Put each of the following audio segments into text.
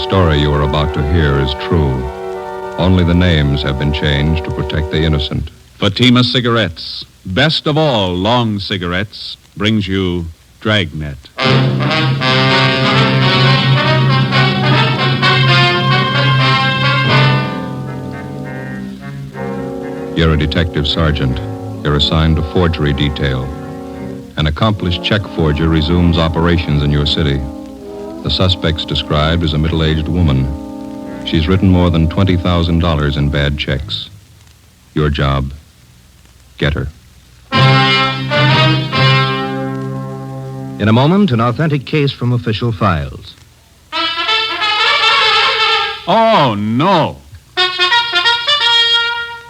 story you are about to hear is true. Only the names have been changed to protect the innocent. Fatima Cigarettes, best of all long cigarettes, brings you Dragnet. You're a detective sergeant. You're assigned to forgery detail. An accomplished check forger resumes operations in your city. The suspect's described as a middle-aged woman. She's written more than $20,000 in bad checks. Your job, get her. In a moment, an authentic case from official files. Oh, no.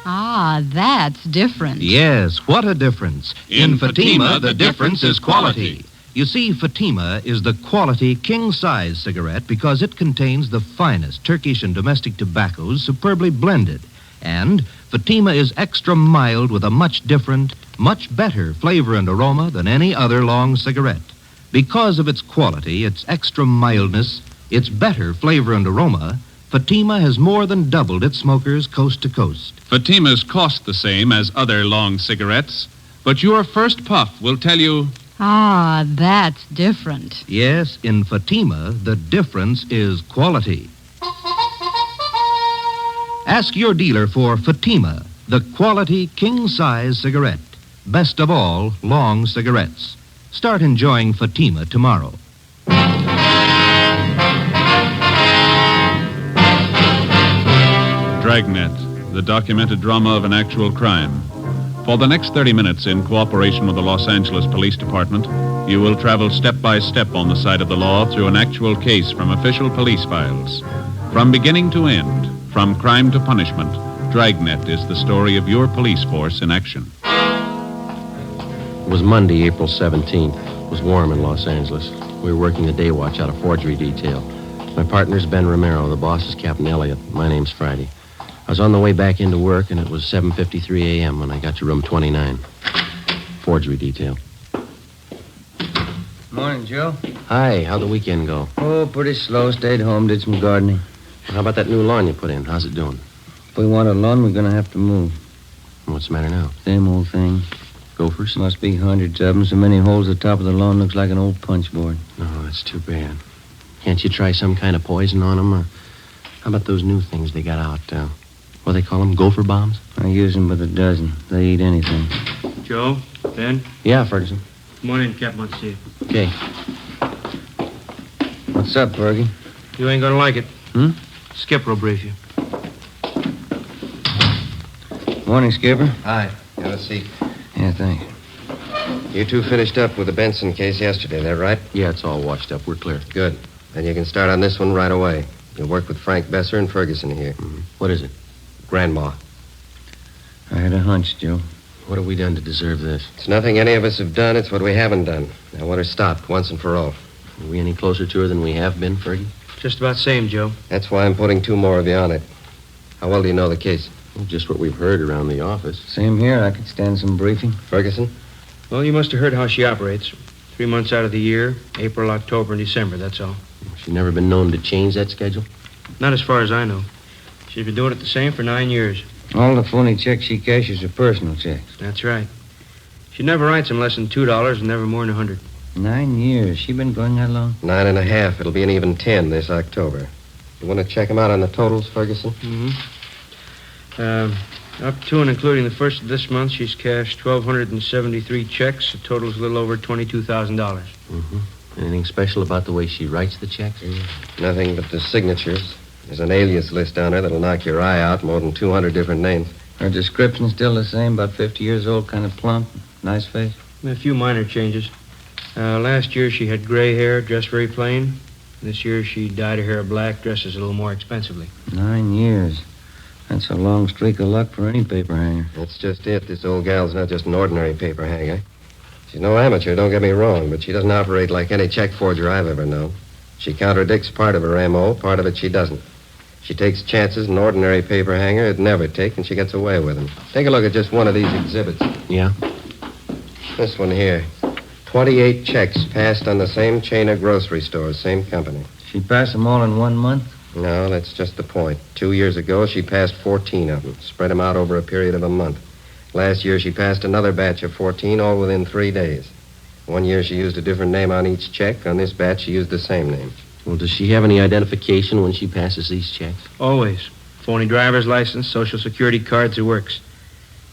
Ah, that's different. Yes, what a difference. In Fatima, the difference is quality. You see, Fatima is the quality king-size cigarette because it contains the finest Turkish and domestic tobaccos superbly blended. And Fatima is extra mild with a much different, much better flavor and aroma than any other long cigarette. Because of its quality, its extra mildness, its better flavor and aroma, Fatima has more than doubled its smokers coast to coast. Fatimas cost the same as other long cigarettes, but your first puff will tell you... Ah, that's different. Yes, in Fatima, the difference is quality. Ask your dealer for Fatima, the quality king-size cigarette. Best of all, long cigarettes. Start enjoying Fatima tomorrow. Dragnet, the documented drama of an actual crime. For the next 30 minutes, in cooperation with the Los Angeles Police Department, you will travel step by step on the side of the law through an actual case from official police files. From beginning to end, from crime to punishment, Dragnet is the story of your police force in action. It was Monday, April 17th. It was warm in Los Angeles. We were working the day watch out of forgery detail. My partner's Ben Romero. The boss is Captain Elliott. My name's Friday. I was on the way back into work, and it was 7:53 a.m. when I got to room 29. Forgery detail. Morning, Joe. Hi, how'd the weekend go? Oh, pretty slow. Stayed home, did some gardening. How about that new lawn you put in? How's it doing? If we want a lawn, we're going to have to move. What's the matter now? Same old thing. Gophers? Must be hundreds of them. So many holes at the top of the lawn looks like an old punch board. No, that's too bad. Can't you try some kind of poison on them? Or how about those new things they got out? What do they call them? Gopher bombs? I use them by the dozen. They eat anything. Joe? Ben? Yeah, Ferguson. Come on in, Captain. Let's see you. Okay. What's up, Fergie? You ain't gonna like it. Skipper will brief you. Morning, Skipper. Hi. Have a seat. Yeah, thanks. You two finished up with the Benson case yesterday, that right? Yeah, it's all washed up. We're clear. Good. Then you can start on this one right away. You'll work with Frank Besser and Ferguson here. What is it? Grandma. I had a hunch, Joe. What have we done to deserve this? It's nothing any of us have done. It's what we haven't done. I want her stopped once and for all. Are we any closer to her than we have been, Fergie? Just about same, Joe. That's why I'm putting 2 more of you on it. How well do you know the case? Well, just what we've heard around the office. Same here. I could stand some briefing. Ferguson? Well, you must have heard how she operates. 3 months out of the year, April, October, and December, that's all. She's never been known to change that schedule? Not as far as I know. She's been doing it the same for 9 years. All the phony checks she cashes are personal checks. That's right. She never writes them less than $2 and never more than 100. 9 years. She been going that long? 9.5. It'll be an even 10 this October. You want to check them out on the totals, Ferguson? Up to and including the first of this month, she's cashed 1,273 checks. The total's a little over $22,000. Anything special about the way she writes the checks? Nothing but the signatures. There's an alias list on her that'll knock your eye out, more than 200 different names. Her description's still the same, about 50 years old, kind of plump, nice face. A few minor changes. Last year she had gray hair, dressed very plain. This year she dyed her hair black, dresses a little more expensively. 9 years. That's a long streak of luck for any paper hanger. That's just it. This old gal's not just an ordinary paper hanger. She's no amateur, don't get me wrong, but she doesn't operate like any check forger I've ever known. She contradicts part of her MO, part of it she doesn't. She takes chances an ordinary paper hanger would never take, and she gets away with them. Take a look at just one of these exhibits. Yeah? This one here. 28 checks passed on the same chain of grocery stores, same company. She'd pass them all in 1 month? No, that's just the point. 2 years ago, she passed 14 of them, spread them out over a period of a month. Last year, she passed another batch of 14, all within 3 days. 1 year, she used a different name on each check. On this batch, she used the same name. Well, does she have any identification when she passes these checks? Always. Phony driver's license, social security cards, it works.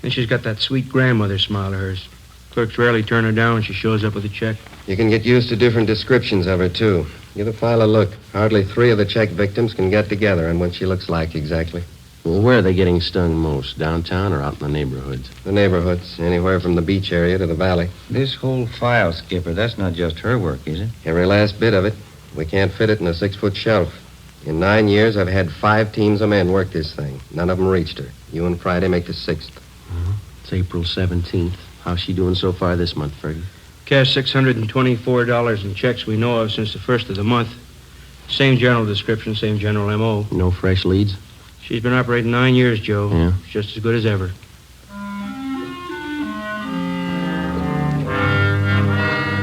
And she's got that sweet grandmother smile of hers. Clerks rarely turn her down when she shows up with a check. You can get used to different descriptions of her, too. Give the file a look. Hardly 3 of the check victims can get together on what she looks like exactly. Well, where are they getting stung most? Downtown or out in the neighborhoods? The neighborhoods, anywhere from the beach area to the valley. This whole file, Skipper, that's not just her work, is it? Every last bit of it. We can't fit it in a 6-foot shelf. In 9 years, I've had 5 teams of men work this thing. None of them reached her. You and Friday make the 6th. It's April 17th. How's she doing so far this month, Fergie? Cash $624 in checks we know of since the first of the month. Same general description, same general M.O. No fresh leads? She's been operating 9 years, Joe. Yeah. Just as good as ever.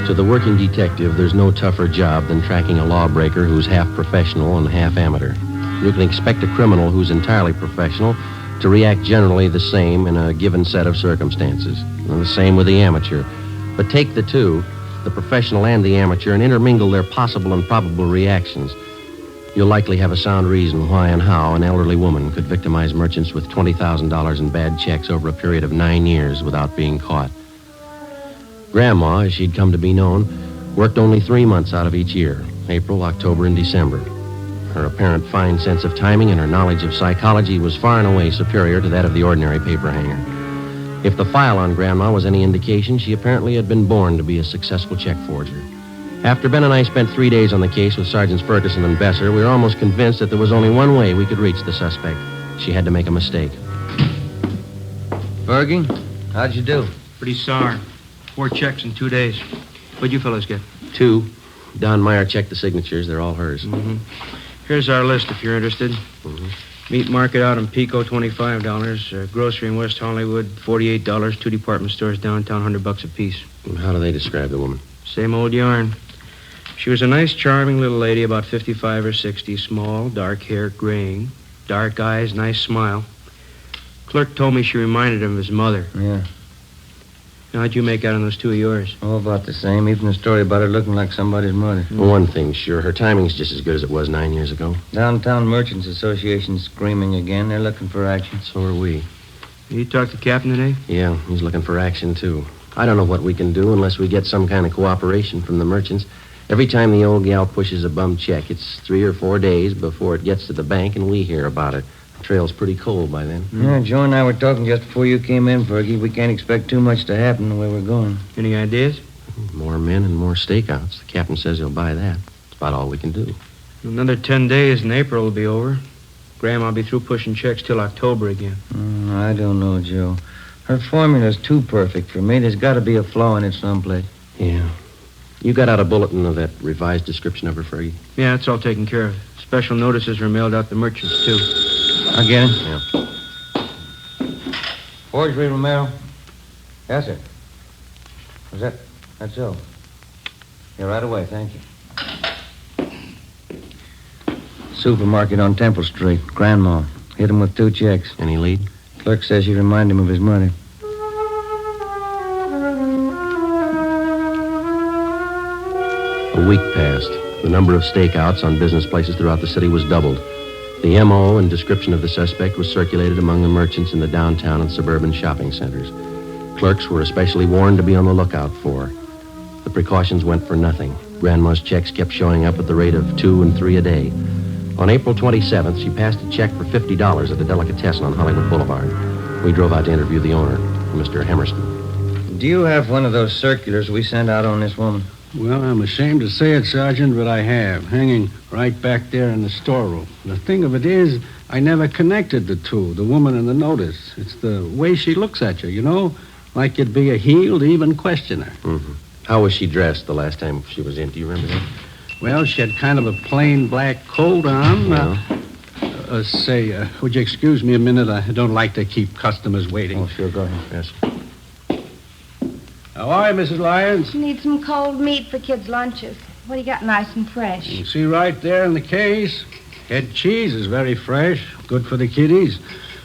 To the working detective, there's no tougher job than tracking a lawbreaker who's half professional and half amateur. You can expect a criminal who's entirely professional to react generally the same in a given set of circumstances. And the same with the amateur. But take the two, the professional and the amateur, and intermingle their possible and probable reactions. You'll likely have a sound reason why and how an elderly woman could victimize merchants with $20,000 in bad checks over a period of 9 years without being caught. Grandma, as she'd come to be known, worked only 3 months out of each year, April, October, and December. Her apparent fine sense of timing and her knowledge of psychology was far and away superior to that of the ordinary paper hanger. If the file on Grandma was any indication, she apparently had been born to be a successful check forger. After Ben and I spent 3 days on the case with Sergeants Ferguson and Besser, we were almost convinced that there was only one way we could reach the suspect. She had to make a mistake. Fergie, how'd you do? Pretty sour. 4 checks in 2 days. What'd you fellas get? 2. Don Meyer checked the signatures. They're all hers. Mm-hmm. Here's our list if you're interested. Mm-hmm. Meat market out in Pico, $25. Grocery in West Hollywood, $48. 2 department stores downtown, $100 apiece. And how do they describe the woman? Same old yarn. She was a nice, charming little lady, about 55 or 60, small, dark hair, graying, dark eyes, nice smile. Clerk told me she reminded him of his mother. Yeah. Now, how'd you make out on those 2 of yours? Oh, about the same. Even the story about her looking like somebody's mother. Well, one thing's sure, her timing's just as good as it was 9 years ago. Downtown Merchants Association screaming again. They're looking for action. So are we. You talked to the captain today? Yeah, he's looking for action, too. I don't know what we can do unless we get some kind of cooperation from the merchants. Every time the old gal pushes a bum check, it's 3 or 4 days before it gets to the bank and we hear about it. The trail's pretty cold by then. Yeah, Joe and I were talking just before you came in, Fergie. We can't expect too much to happen the way we're going. Any ideas? More men and more stakeouts. The captain says he'll buy that. That's about all we can do. Another 10 days and April will be over. Grandma'll be through pushing checks till October again. I don't know, Joe. Her formula's too perfect for me. There's got to be a flaw in it someplace. Yeah. You got out a bulletin of that revised description of her, Fergie? Yeah, it's all taken care of. Special notices were mailed out to merchants, too. I get it? Yeah. Forgery, Romero? Yes, sir. Was that's so? Yeah, right away, thank you. Supermarket on Temple Street. Grandma. Hit him with 2 checks. Any lead? Clerk says you remind him of his mother. A week passed. The number of stakeouts on business places throughout the city was doubled. The M.O. and description of the suspect was circulated among the merchants in the downtown and suburban shopping centers. Clerks were especially warned to be on the lookout for. The precautions went for nothing. Grandma's checks kept showing up at the rate of 2 and 3 a day. On April 27th, she passed a check for $50 at a delicatessen on Hollywood Boulevard. We drove out to interview the owner, Mr. Hammerston. Do you have one of those circulars we sent out on this woman? Well, I'm ashamed to say it, Sergeant, but I have, hanging right back there in the storeroom. The thing of it is, I never connected the two, the woman and the notice. It's the way she looks at you, you know, like you'd be a heel to even question her. Mm-hmm. How was she dressed the last time she was in? Do you remember that? Well, she had kind of a plain black coat on. Would you excuse me a minute? I don't like to keep customers waiting. Oh, sure, go ahead. Yes. How are you, Mrs. Lyons? Need some cold meat for kids' lunches. What do you got nice and fresh? You see right there in the case, Head cheese is very fresh. Good for the kiddies.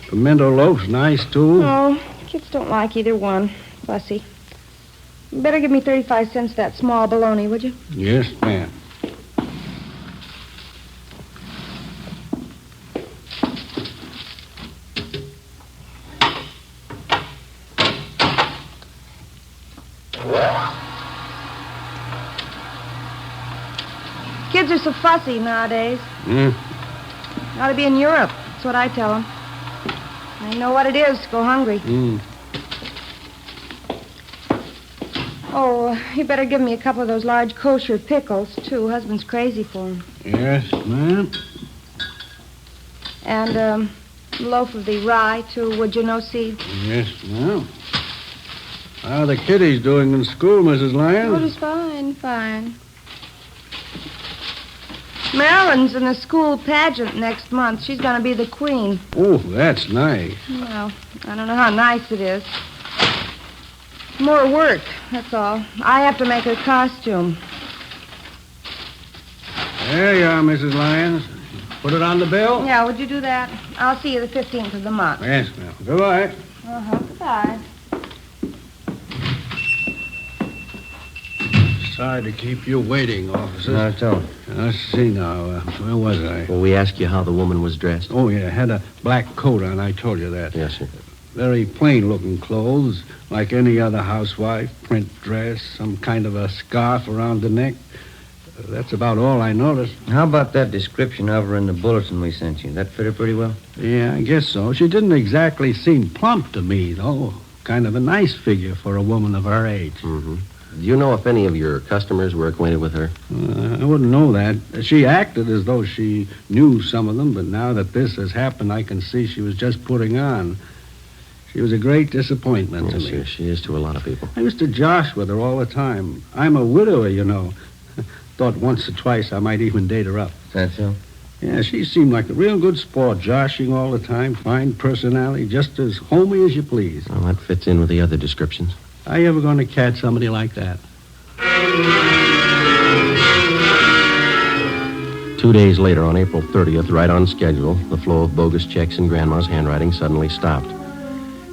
Pimento loaf's nice, too. No, kids don't like either one. Fussy. You better give me 35 cents that small bologna, would you? Yes, ma'am. Kids are so fussy nowadays. Ought to be in Europe. That's what I tell them. They know what it is to go hungry. Oh, you better give me a couple of those large kosher pickles, too. Husband's crazy for them. Yes, ma'am. And a loaf of the rye, too, would you, no seeds? Yes, ma'am. How are the kiddies doing in school, Mrs. Lyons? Oh, just fine, fine. Marilyn's in a school pageant next month. She's going to be the queen. Oh, that's nice. Well, I don't know how nice it is. More work, that's all. I have to make her costume. There you are, Mrs. Lyons. Put it on the bill? Yeah, would you do that? I'll see you the 15th of the month. Yes, ma'am. Goodbye. Goodbye. Sorry to keep you waiting, officer. Not at all. Let's see now. Where was I? Well, we asked you how the woman was dressed. Oh, yeah. Had a black coat on. I told you that. Yes, sir. Very plain-looking clothes, like any other housewife. Print dress, some kind of a scarf around the neck. That's about all I noticed. How about that description of her in the bulletin we sent you? That fit her pretty well? Yeah, I guess so. She didn't exactly seem plump to me, though. Kind of a nice figure for a woman of her age. Mm-hmm. Do you know if any of your customers were acquainted with her? I wouldn't know that. She acted as though she knew some of them, but now that this has happened, I can see she was just putting on. She was a great disappointment to me. Yes, she is to a lot of people. I used to josh with her all the time. I'm a widower, you know. Thought once or twice I might even date her up. Is that so? Yeah, she seemed like a real good sport, joshing all the time, fine personality, just as homey as you please. Well, that fits in with the other descriptions. Are you ever going to catch somebody like that? 2 days later, on April 30th, right on schedule, the flow of bogus checks in Grandma's handwriting suddenly stopped.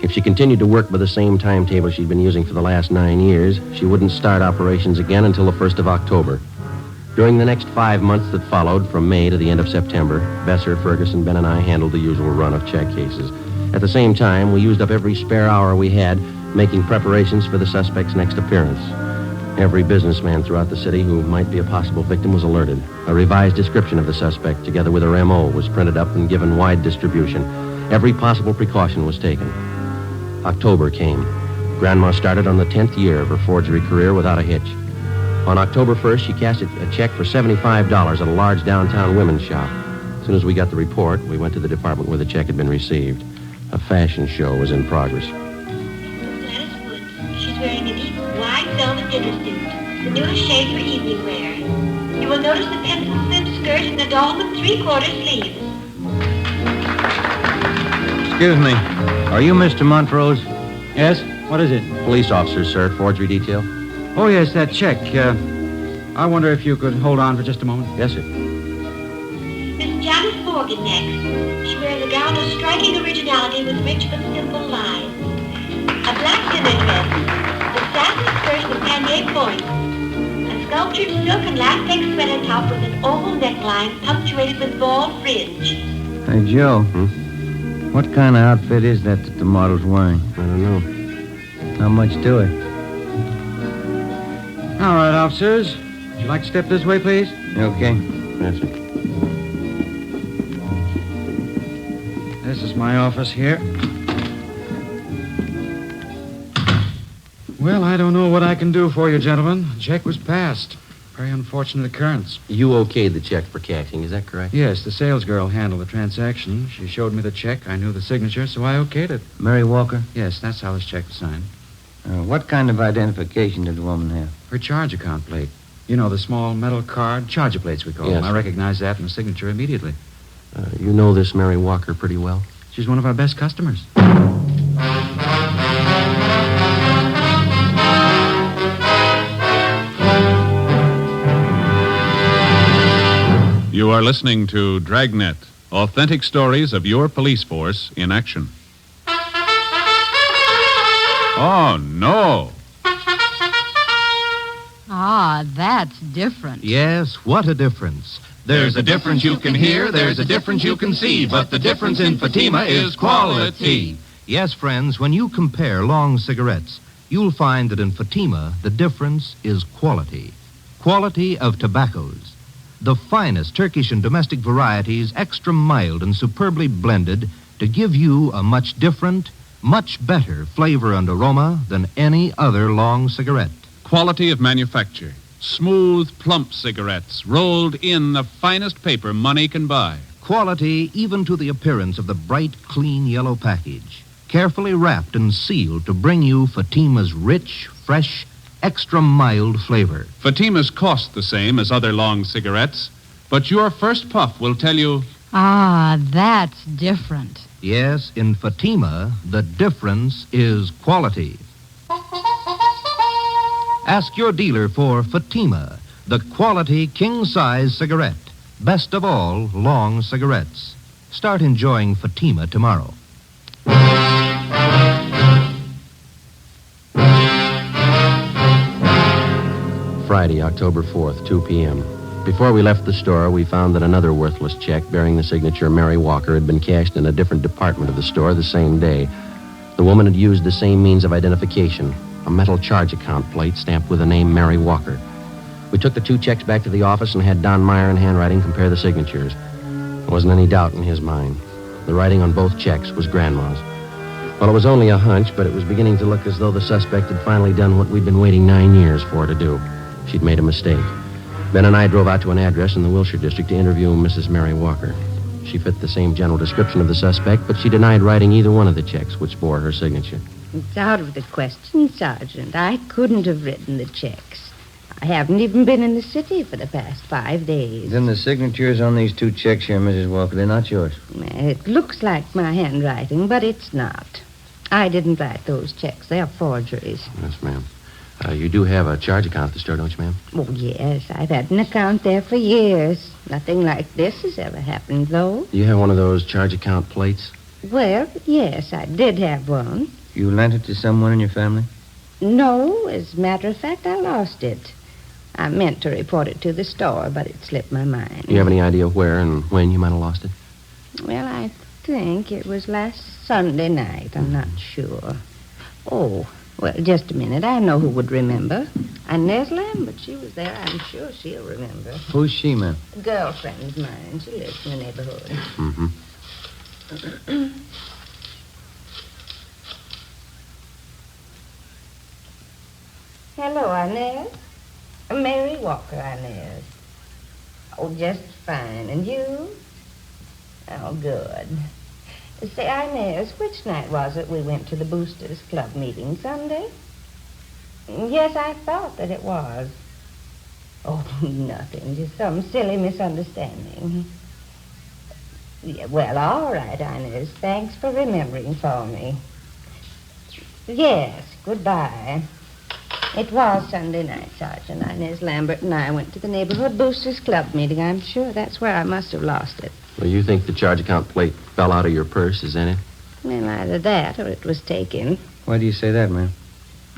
If she continued to work by the same timetable she'd been using for the last 9 years, she wouldn't start operations again until the 1st of October. During the next 5 months that followed, from May to the end of September, Besser, Ferguson, Ben, and I handled the usual run of check cases. At the same time, we used up every spare hour we had making preparations for the suspect's next appearance. Every businessman throughout the city who might be a possible victim was alerted. A revised description of the suspect, together with her M.O., was printed up and given wide distribution. Every possible precaution was taken. October came. Grandma started on the 10th year of her forgery career without a hitch. On October 1st, she cashed a check for $75 at a large downtown women's shop. As soon as we got the report, we went to the department where the check had been received. A fashion show was in progress. She's wearing a deep, wide velvet dinner suit, the newest shade for evening wear. You will notice the pencil slip skirt and the dolman three-quarter sleeves. Excuse me. Are you Mr. Montrose? Yes? What is it? Police officers, sir. Forgery detail. Oh, yes, that check. I wonder if you could hold on for just a moment. Yes, sir. Miss Janice Morgan next. She wears a gown of striking originality with rich but simple lines. A black dinner dress, the satin skirt with pannier points, a sculptured silk and latex sweater top with an oval neckline punctuated with ball fringe. Hey, Joe. What kind of outfit is that the model's wearing? I don't know. How much to it? All right, officers. Would you like to step this way, please? Okay. Yes, sir. This is my office here. Well, I don't know what I can do for you, gentlemen. The check was passed. Very unfortunate occurrence. You okayed the check for cashing, is that correct? Yes, the sales girl handled the transaction. She showed me the check. I knew the signature, so I okayed it. Mary Walker? Yes, that's how this check was signed. What kind of identification did the woman have? Her charge account plate. You know, the small metal card, charger plates we call them. I recognized that in the signature immediately. You know this Mary Walker pretty well? She's one of our best customers. You You are listening to Dragnet, authentic stories of your police force in action. Oh, no. Ah, that's different. Yes, what a difference. There's a difference you can hear, there's a difference you can see, but the difference in Fatima is quality. Yes, friends, when you compare long cigarettes, you'll find that in Fatima, the difference is quality. Quality of tobaccos. The finest Turkish and domestic varieties, extra mild and superbly blended to give you a much different, much better flavor and aroma than any other long cigarette. Quality of manufacture. Smooth, plump cigarettes rolled in the finest paper money can buy. Quality even to the appearance of the bright, clean yellow package. Carefully wrapped and sealed to bring you Fatima's rich, fresh, extra mild flavor. Fatimas cost the same as other long cigarettes, but your first puff will tell you... Ah, that's different. Yes, in Fatima, the difference is quality. Ask your dealer for Fatima, the quality king-size cigarette. Best of all, long cigarettes. Start enjoying Fatima tomorrow. Friday, October 4th, 2 p.m. Before we left the store, we found that another worthless check bearing the signature Mary Walker had been cashed in a different department of the store the same day. The woman had used the same means of identification, a metal charge account plate stamped with the name Mary Walker. We took the two checks back to the office and had Don Meyer in handwriting compare the signatures. There wasn't any doubt in his mind. The writing on both checks was Grandma's. Well, it was only a hunch, but it was beginning to look as though the suspect had finally done what we'd been waiting 9 years for to do. She'd made a mistake. Ben and I drove out to an address in the Wilshire district to interview Mrs. Mary Walker. She fit the same general description of the suspect, but she denied writing either one of the checks which bore her signature. It's out of the question, Sergeant. I couldn't have written the checks. I haven't even been in the city for the past 5 days. Then the signatures on these two checks here, Mrs. Walker, they're not yours. It looks like my handwriting, but it's not. I didn't write those checks. They're forgeries. Yes, ma'am. You do have a charge account at the store, don't you, ma'am? Oh, yes. I've had an account there for years. Nothing like this has ever happened, though. Do you have one of those charge account plates? Well, yes, I did have one. You lent it to someone in your family? No, as a matter of fact, I lost it. I meant to report it to the store, but it slipped my mind. Do you have any idea where and when you might have lost it? Well, I think it was last Sunday night. I'm not sure. Oh, well, just a minute. I know who would remember. Inez Lambert. She was there. I'm sure she'll remember. Who's she, ma'am? A girlfriend of mine. She lives in the neighborhood. Mm-hmm. Hello, Inez. Mary Walker, Inez. Oh, just fine. And you? Oh, good. Say, Inez, which night was it we went to the Boosters Club meeting? Sunday? Yes, I thought that it was. Oh, nothing. Just some silly misunderstanding. Yeah, well, all right, Inez. Thanks for remembering for me. Yes, goodbye. It was Sunday night, Sergeant. Inez Lambert and I went to the neighborhood Boosters Club meeting. I'm sure that's where I must have lost it. Well, you think the charge account plate fell out of your purse, is that it? Well, either that or it was taken. Why do you say that, ma'am?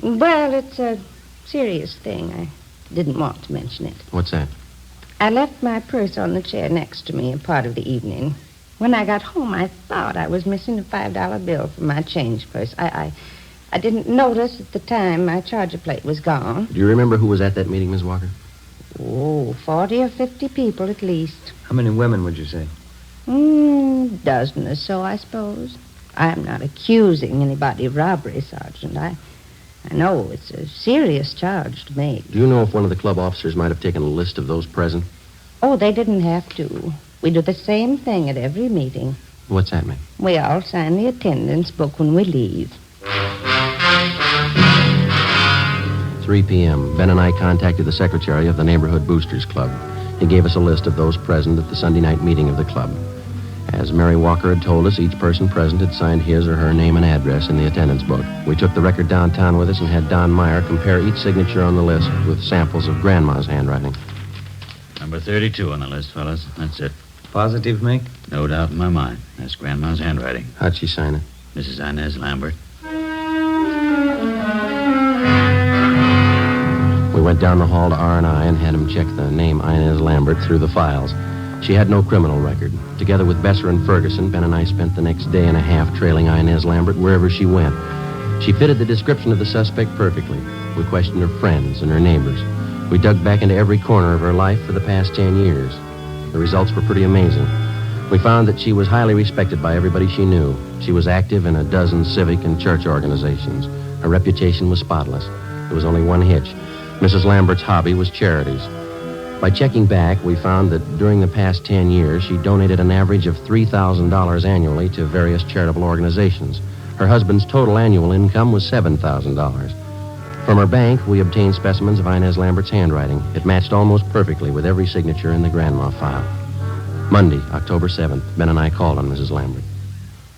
Well, it's a serious thing. I didn't want to mention it. What's that? I left my purse on the chair next to me a part of the evening. When I got home, I thought I was missing a $5 bill from my change purse. I didn't notice at the time my charger plate was gone. Do you remember who was at that meeting, Miss Walker? Oh, 40 or 50 people at least. How many women would you say? Dozen or so, I suppose. I'm not accusing anybody of robbery, Sergeant. I know it's a serious charge to make. Do you know if one of the club officers might have taken a list of those present? Oh, they didn't have to. We do the same thing at every meeting. What's that, ma'am? We all sign the attendance book when we leave. 3 p.m. Ben and I contacted the secretary of the Neighborhood Boosters Club. He gave us a list of those present at the Sunday night meeting of the club. As Mary Walker had told us, each person present had signed his or her name and address in the attendance book. We took the record downtown with us and had Don Meyer compare each signature on the list with samples of Grandma's handwriting. Number 32 on the list, fellas. That's it. Positive, Mick? No doubt in my mind. That's Grandma's handwriting. How'd she sign it? Mrs. Inez Lambert. We went down the hall to R&I and had him check the name Inez Lambert through the files. She had no criminal record. Together with Besser and Ferguson, Ben and I spent the next day and a half trailing Inez Lambert wherever she went. She fitted the description of the suspect perfectly. We questioned her friends and her neighbors. We dug back into every corner of her life for the past 10 years. The results were pretty amazing. We found that she was highly respected by everybody she knew. She was active in a dozen civic and church organizations. Her reputation was spotless. There was only one hitch. Mrs. Lambert's hobby was charities. By checking back, we found that during the past 10 years, she donated an average of $3,000 annually to various charitable organizations. Her husband's total annual income was $7,000. From her bank, we obtained specimens of Inez Lambert's handwriting. It matched almost perfectly with every signature in the grandma file. Monday, October 7th, Ben and I called on Mrs. Lambert.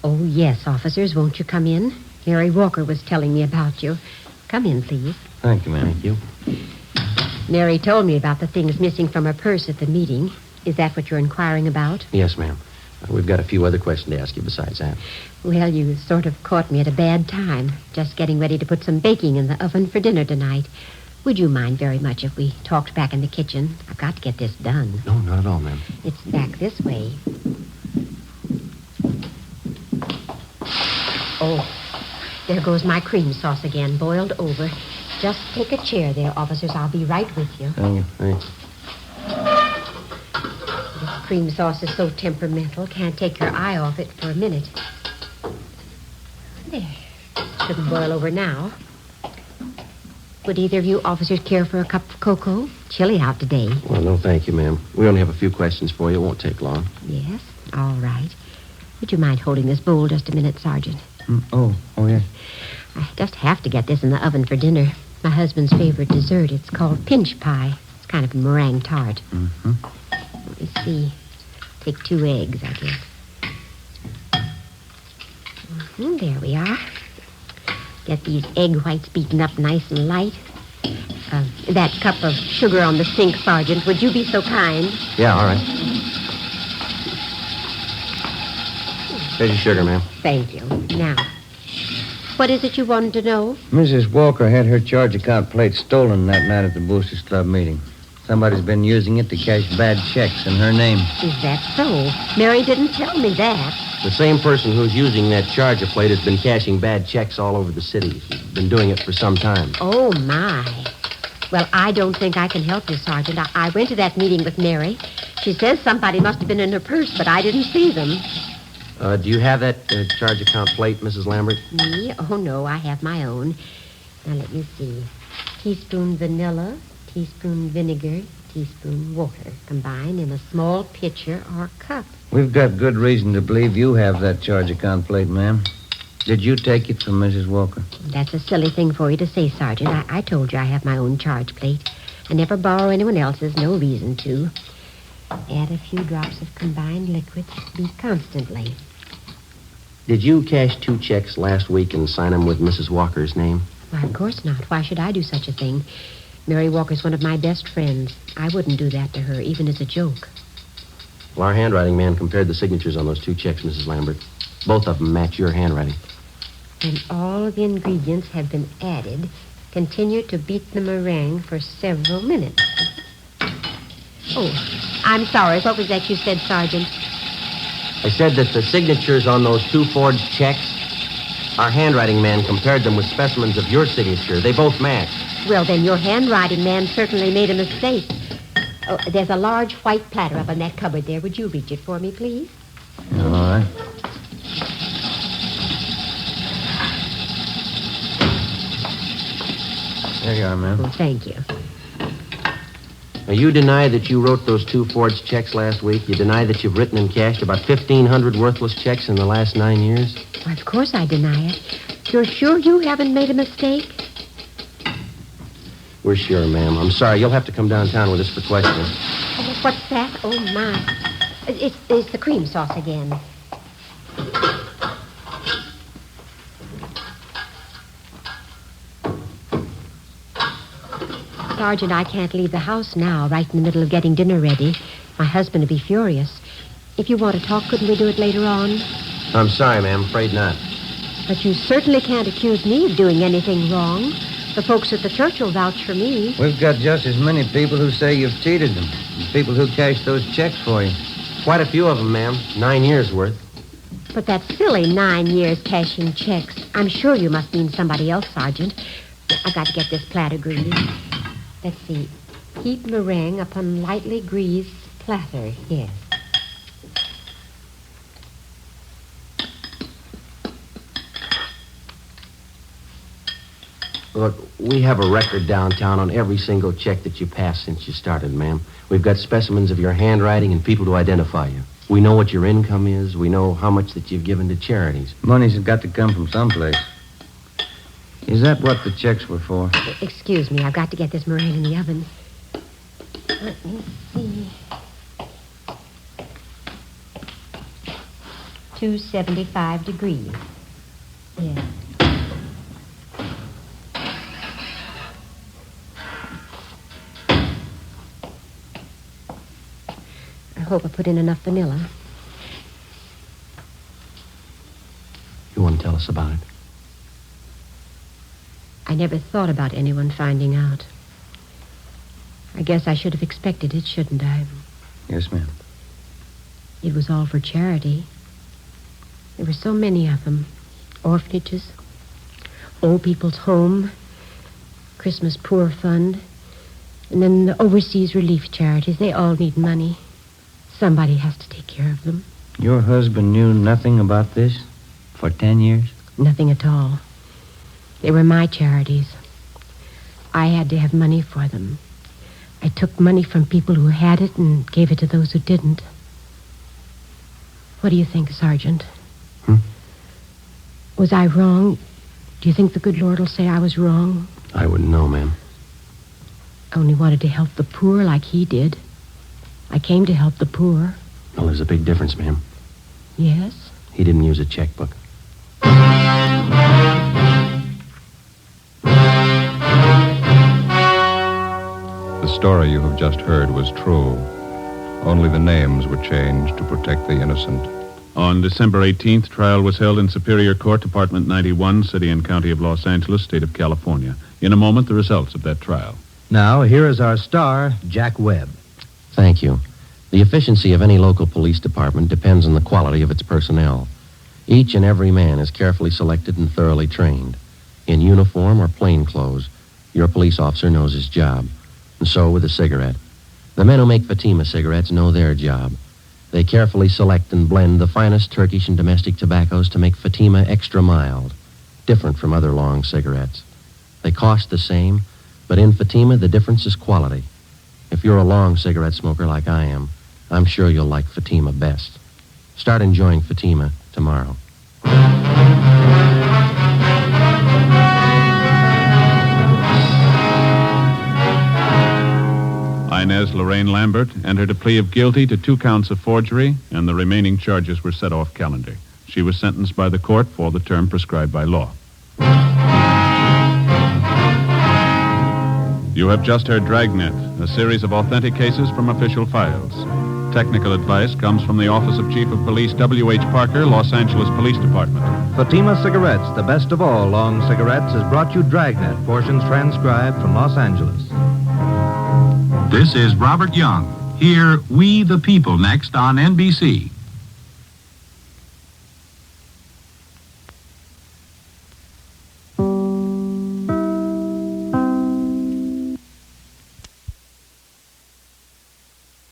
Oh, yes, officers. Won't you come in? Mary Walker was telling me about you. Come in, please. Thank you, ma'am. Thank you. Mary told me about the things missing from her purse at the meeting. Is that what you're inquiring about? Yes, ma'am. We've got a few other questions to ask you besides that. Well, you sort of caught me at a bad time. Just getting ready to put some baking in the oven for dinner tonight. Would you mind very much if we talked back in the kitchen? I've got to get this done. No, not at all, ma'am. It's back this way. Oh, there goes my cream sauce again, boiled over. Just take a chair there, officers. I'll be right with you. Thank you. Thanks. This cream sauce is so temperamental, can't take your eye off it for a minute. There. Shouldn't boil over now. Would either of you officers care for a cup of cocoa? Chilly out today. Well, no, thank you, ma'am. We only have a few questions for you. It won't take long. Yes? All right. Would you mind holding this bowl just a minute, Sergeant? Oh, yeah. I just have to get this in the oven for dinner. My husband's favorite dessert. It's called pinch pie. It's kind of a meringue tart. Mm-hmm. Let me see. Take 2 eggs, I guess. There we are. Get these egg whites beaten up nice and light. That cup of sugar on the sink, Sergeant. Would you be so kind? Yeah, all right. There's your sugar, ma'am. Thank you. Now, what is it you wanted to know? Mrs. Walker had her charge account plate stolen that night at the Boosters Club meeting. Somebody's been using it to cash bad checks in her name. Is that so? Mary didn't tell me that. The same person who's using that charger plate has been cashing bad checks all over the city. She's been doing it for some time. Oh, my. Well, I don't think I can help you, Sergeant. I went to that meeting with Mary. She says somebody must have been in her purse, but I didn't see them. Do you have that charge account plate, Mrs. Lambert? Me? Oh, no, I have my own. Now, let me see. Teaspoon vanilla, teaspoon vinegar, teaspoon water, combined in a small pitcher or cup. We've got good reason to believe you have that charge account plate, ma'am. Did you take it from Mrs. Walker? That's a silly thing for you to say, Sergeant. I told you I have my own charge plate. I never borrow anyone else's, no reason to. Add a few drops of combined liquid. Beat constantly. Did you cash 2 checks last week and sign them with Mrs. Walker's name? Why, of course not. Why should I do such a thing? Mary Walker's one of my best friends. I wouldn't do that to her, even as a joke. Well, our handwriting man compared the signatures on those 2 checks, Mrs. Lambert. Both of them match your handwriting. When all of the ingredients have been added, continue to beat the meringue for several minutes. Oh, I'm sorry. What was that you said, Sergeant? I said that the signatures on those 2 forged checks, our handwriting man compared them with specimens of your signature. They both match. Well, then your handwriting man certainly made a mistake. Oh, there's a large white platter up in that cupboard there. Would you reach it for me, please? All right. There you are, ma'am. Oh, thank you. Now, you deny that you wrote those 2 forged checks last week. You deny that you've written and cashed about 1,500 worthless checks in the last 9 years? Well, of course I deny it. You're sure you haven't made a mistake? We're sure, ma'am. I'm sorry. You'll have to come downtown with us for questioning. Oh, what's that? Oh, my. It's the cream sauce again. Sergeant, I can't leave the house now, right in the middle of getting dinner ready. My husband would be furious. If you want to talk, couldn't we do it later on? I'm sorry, ma'am. Afraid not. But you certainly can't accuse me of doing anything wrong. The folks at the church will vouch for me. We've got just as many people who say you've cheated them. People who cash those checks for you. Quite a few of them, ma'am. 9 years' worth. But that's silly, 9 years cashing checks. I'm sure you must mean somebody else, Sergeant. I've got to get this platter greased. Let's see. Heat meringue upon lightly greased platter. Yes. Look, we have a record downtown on every single check that you passed since you started, ma'am. We've got specimens of your handwriting and people to identify you. We know what your income is. We know how much that you've given to charities. Money's got to come from someplace. Is that what the checks were for? Excuse me, I've got to get this meringue in the oven. Let me see. 275 degrees. Yeah. I hope I put in enough vanilla. You want to tell us about it? I never thought about anyone finding out. I guess I should have expected it, shouldn't I? Yes, ma'am. It was all for charity. There were so many of them. Orphanages, Old People's Home, Christmas Poor Fund, and then the overseas relief charities. They all need money. Somebody has to take care of them. Your husband knew nothing about this for 10 years? Nothing at all. They were my charities. I had to have money for them. I took money from people who had it and gave it to those who didn't. What do you think, Sergeant? Was I wrong? Do you think the good Lord will say I was wrong? I wouldn't know, ma'am. I only wanted to help the poor like he did. I came to help the poor. Well, there's a big difference, ma'am. Yes? He didn't use a checkbook. The story you have just heard was true. Only the names were changed to protect the innocent. On December 18th, trial was held in Superior Court, Department 91, City and County of Los Angeles, State of California. In a moment, the results of that trial. Now, here is our star, Jack Webb. Thank you. The efficiency of any local police department depends on the quality of its personnel. Each and every man is carefully selected and thoroughly trained. In uniform or plain clothes, your police officer knows his job. And so with a cigarette. The men who make Fatima cigarettes know their job. They carefully select and blend the finest Turkish and domestic tobaccos to make Fatima extra mild, different from other long cigarettes. They cost the same, but in Fatima, the difference is quality. If you're a long cigarette smoker like I am, I'm sure you'll like Fatima best. Start enjoying Fatima tomorrow. Inez Lorraine Lambert entered a plea of guilty to 2 counts of forgery, and the remaining charges were set off calendar. She was sentenced by the court for the term prescribed by law. You have just heard Dragnet, a series of authentic cases from official files. Technical advice comes from the Office of Chief of Police W.H. Parker, Los Angeles Police Department. Fatima Cigarettes, the best of all long cigarettes, has brought you Dragnet, portions transcribed from Los Angeles. This is Robert Young. Hear We the People next on NBC.